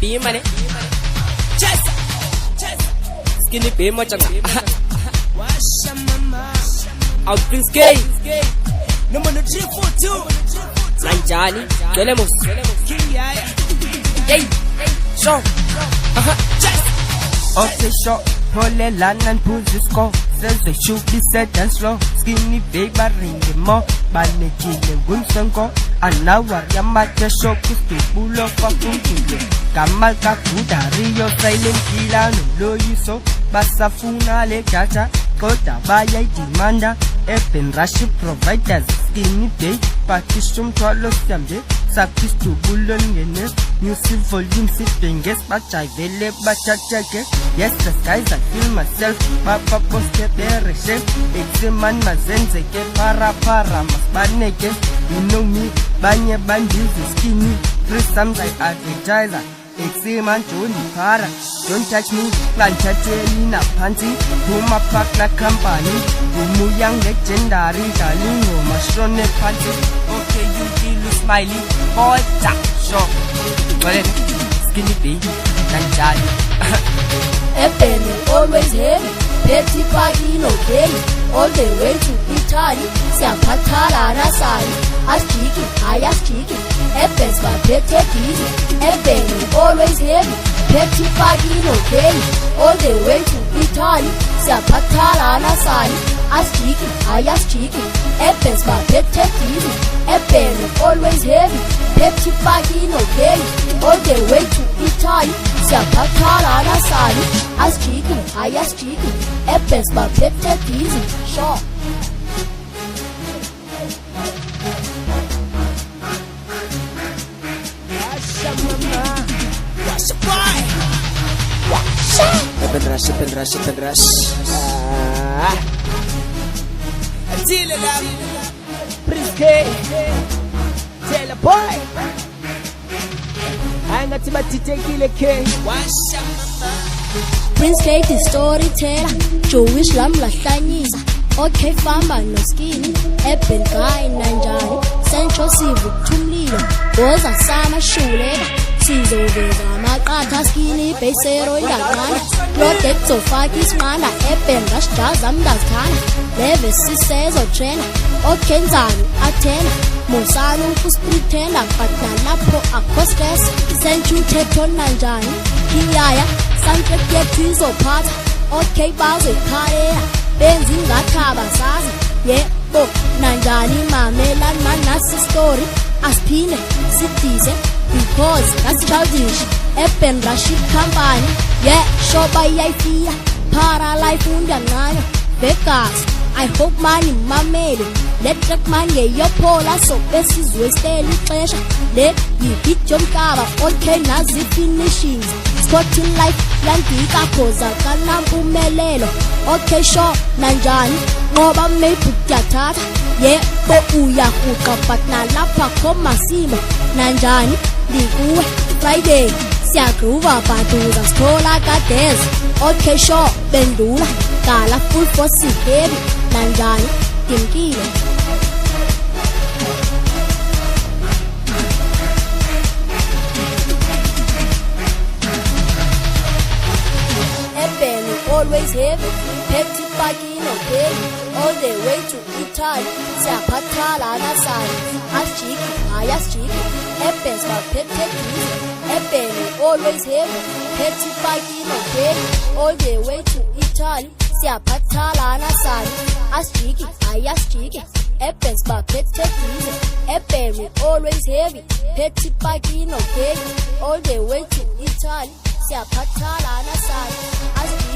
B money. Chest. Skinny B machanga. Out Prince K. Number 342. Nanjani. Gelemos. King Yaya. Yay. Show. Chest. Okay, shot, pull a land and pull the score. Says the shoot be set and slow. Skinny big but ring the more. Baneki the Gunsanko. And now Yamata show is to pull off a food. Kamal Kakuta, Rio silent killer, no low you so. Basafuna le chacha. Kota baya dimanda. Epen Rashi providers. Skinny day. Pakishum Tolos Yamde. Sapis to Bullon Yenes. Music volume sipping guess but I will but check. Yes, the skies I feel myself. Papa post there shape. Examan mazenze ke para mas baneke. You know me, banya bandis skinny. Three some like advertiser. Examan Johnny para. Don't touch me, plant na panty. Puma pack na company. Umu young legendary darling. Mushroom panty. Okay, you feel smiley. Boy, tap, shop. Skinny B, Nanjali. Ebene always heavy, petty party no daily. All the way to Italy, Siapatala Nasari. Askiki, I askiki. Ebens but petty easy. Ebene always heavy, petty party no daily. All the way to Italy, Siapatala Nasari. Askiki, I askiki. Ebens but petty easy. Ebene always heavy, petty party no daily. All the way to Italy, Siapatala Nasari. Askiki, I askiki. Ebens but petty easy. Sure. What's the boy? Sipen rush. Attila Lam. Prince K. Taylor boy. Hanga Timothy Tekile K. What's up? Prince K the storyteller. Jewish lam lahlanyisa. Okay famba no skinny. Eben guy Nanjani. Central Civic Tumlilo. Goza sama shuleka. Sizoveza amaqatha skinny besero yaqala. Loaded so faki smala. Eben rush jazz amdazkhana. Leve sisezo trainer. Okay nzani athena. Musanu kuspritela but nalapho akostes. Senchu theto Nanjani. Kiyaya. Sanke yethizo phatha. Okay bazo khaya. Benzi ngathaba sazi. Yebo Nanjani mamelan manasi story. Aspine sitise because that's childish. Eben Rashid company. Yeah, shoba yayifia. Para life undangayo. Bekas I hope money mamele. Let that man get your pola so best is wasted pleasure. Let you hit your cover. Okay, nazi finishings. Sporting life, Lantika Koza, Kanampu Melelo. Okay, sure, Nanjani. Ngoba me putyatata. Yeah, bo uya kuka but na lapa koma simo. Nanjani, likuwe, Friday. Siya gruva baduza, skola gades. Okay, sure, bendula. Kala full for sick heavy. Nanjani, Timkile. Ebene always heavy, petty baggy no pay. All the way to Italy, Siapatala Nasari. Askiki, I askiki. Eben's but petty easy. Ebene always heavy, petty baggy no pay. All the way to Italy, Siapatala Nasari. Askiki, I askiki. Ebens but petty easy. Ebene always heavy, petty baggy no pay. All the way to Italy, Siapatala Nasari.